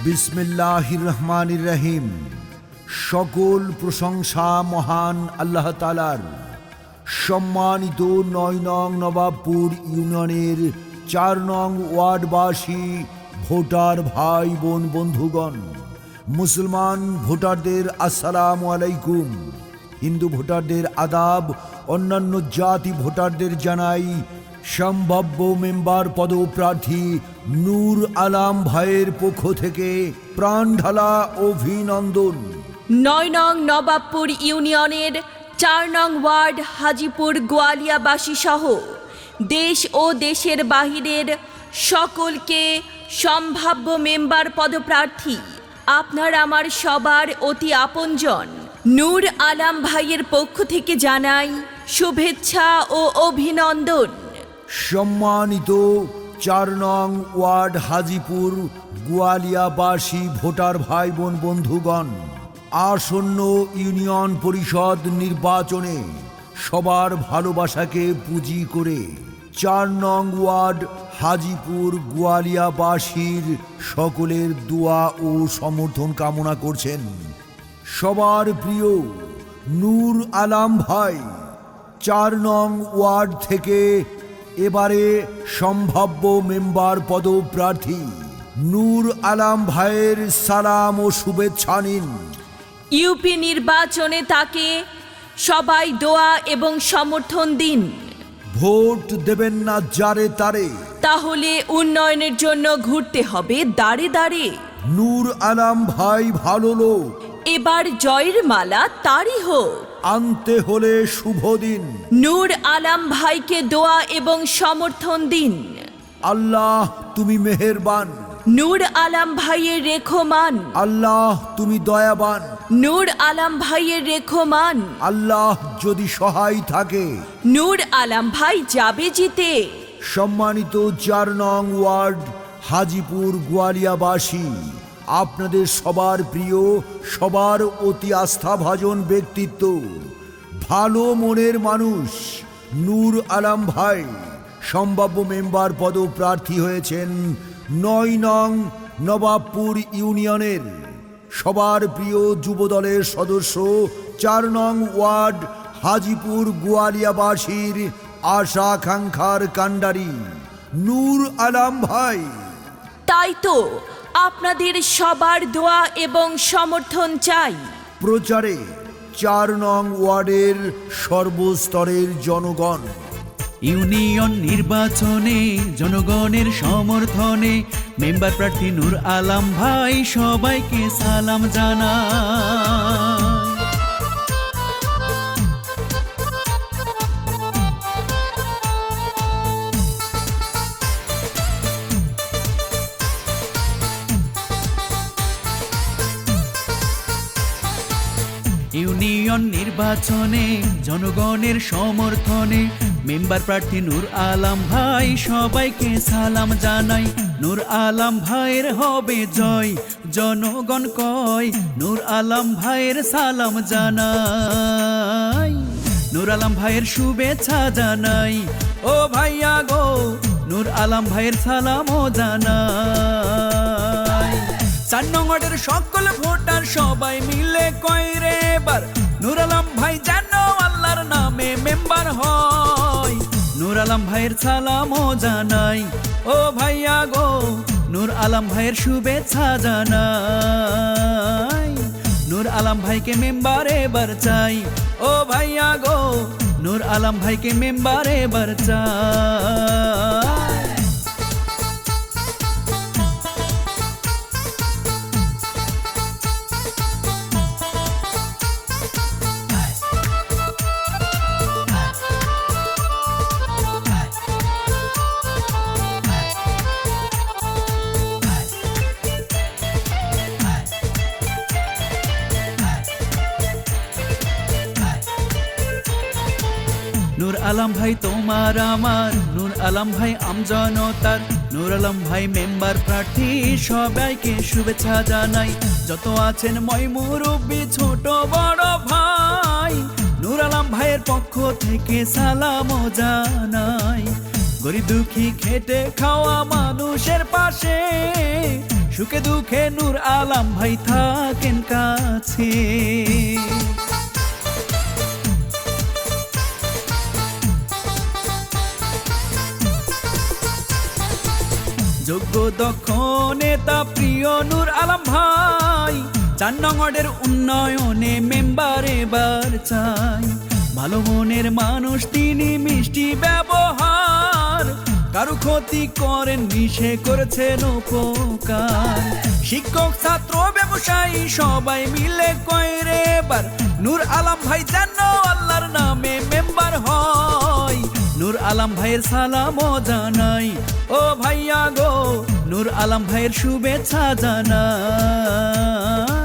বিসমিল্লাহির রহমানির রহিম। সকল প্রশংসা মহান আল্লাহ তাআলার। সম্মানিত ৯ নং নবাবপুর ইউনিয়নের ৪ নং ওয়ার্ডবাসী ভোটার ভাই বোন বন্ধুগণ, মুসলমান ভোটারদের আসসালামু আলাইকুম, হিন্দু ভোটারদের আদাব, অন্যান্য জাতি ভোটারদের জানাই সম্ভাব্য মেম্বার পদপ্রার্থী নূর আলম ভাইয়ের পক্ষ থেকে প্রাণঢালা অভিনন্দন। ৯ নং নবাবপুর ইউনিয়নের ৪ নং ওয়ার্ড হাজিপুর গোয়ালিয়াবাসী সহ দেশ ও দেশের বাহিরের সকলকে সম্ভাব্য মেম্বার পদপ্রার্থী আপনার আমার সবার অতি আপনজন নূর আলম ভাইয়ের পক্ষ থেকে জানাই শুভেচ্ছা ও অভিনন্দন। সম্মানিত ৪ নং ওয়ার্ড হাজিপুর গোয়ালিয়াবাসী ভোটার ভাই বোন বন্ধুগণ, আসন্ন ইউনিয়ন পরিষদ নির্বাচনে সবার ভালোবাসাকে পুঁজি করে ৪ নং ওয়ার্ড হাজিপুর গোয়ালিয়াবাসীর সকলের দোয়া ও সমর্থন কামনা করছেন সবার প্রিয় নূর আলম ভাই। ৪ নং ওয়ার্ড থেকে এবারে সম্ভাব্য মেম্বার পদপ্রার্থী নূর আলম ভাইয়ের সালাম ও শুভেচ্ছা নিন। ইউপি নির্বাচনে তাকে সবাই দোয়া এবং সমর্থন দিন। ভোট দেবেন না যারে তারে, তাহলে উন্নয়নের জন্য ঘুরতে হবে দাঁড়ে দাঁড়ে। নূর আলম ভাই ভালো লোক, এবার জয়ের মালা তারই হোক। আনতে হলে শুভ দিন। নূর আলম ভাইকে দোয়া এবং সমর্থন দিন। আল্লাহ তুমি মেহেরবান, নূর আলম ভাইয়ের রেখমান। আল্লাহ তুমি দয়াবান, নূর আলম ভাইয়ের রেখমান। আল্লাহ যদি সহায় থাকে নূর আলম ভাই যাবে জিতে। সম্মানিত ৪ নং ওয়ার্ড হাজিপুর গোয়ালিয়াবাসী, আপনাদের সবার প্রিয়, সবার অতি আস্থাভাজন ব্যক্তিত্ব, ভালো মনের মানুষ নূর আলম ভাই সম্ভাব্য মেম্বার পদপ্রার্থী হয়েছেন ৯ নং নবাবপুর ইউনিয়নের সবার প্রিয় যুবদলের সদস্য ৪ নং ওয়ার্ড হাজিপুর গোয়ালিয়াবাসীর আশা আকাঙ্ক্ষার কাণ্ডারি নূর আলম ভাই। তাই তো আপনাদের সবার দোয়া এবং সমর্থন চাই। প্রচারে ৪ নং ওয়ার্ডের সর্বস্তরের জনগণ। ইউনিয়ন নির্বাচনে জনগণের সমর্থনে মেম্বার প্রার্থী নূর আলম ভাই সবাইকে সালাম জানায়। ইউনিয়ন নির্বাচনে জনগণের সমর্থনে মেম্বার প্রার্থী নূর আলম ভাই সবাইকে সালাম জানাই। নূর আলম ভাইয়ের হবে জয়, জনগণ কয় নূর আলম ভাইয়ের সালাম জানাই। নূর আলম ভাইয়ের শুভেচ্ছা জানাই, ও ভাইয়া গো নূর আলম ভাইয়ের সালামও জানাই। ৪ নং ওয়ার্ডের সকল ভোটার সবাই মিলে কয় রে এবার নূর আলম ভাই যেন আল্লাহর নামে মেম্বার হয়। নূর আলম ভাইয়ের সালামও জানাই, ও ভাইয়া গো নূর আলম ভাইয়ের শুভেচ্ছা জানাই। নূর আলম ভাইকে মেম্বার এবার চাই, ও ভাইয়া গো নূর আলম ভাইকে মেম্বার এবার চাই। নূর আলম ভাই তোমার আমার, নূর আলম ভাই আমজনতার, নূর আলম ভাই মেম্বার প্রার্থী সবাইকে শুভেচ্ছা জানাই। যত আছেন মই মুরব্বি ছোট বড় ভাই, নূর আলম ভাইয়ের পক্ষ থেকে সালামও জানাই। গরিব দুঃখী খেটে খাওয়া মানুষের পাশে সুখে দুঃখে নূর আলম ভাই থাকেন কাছে। যোগ্য দক্ষ নেতা প্রিয় নূর আলম ভাই, 4 নং ওয়ার্ডের উন্নয়নে মেম্বার এবার চাই। ভালো মনের মানুষ তিনি, মিষ্টি ব্যবহার, কারো ক্ষতি করেন মিশে করেছেন উপকার। শিক্ষক ছাত্র ব্যবসায়ী সবাই মিলে কয় রে এবার নূর আলম ভাই যেন আল্লাহর নামে মেম্বার হয়। নূর আলম ভাইয়ের সালামও জানাই, ও ভাইয়া গো নূর আলম ভাইয়ের শুভেচ্ছা জানাই।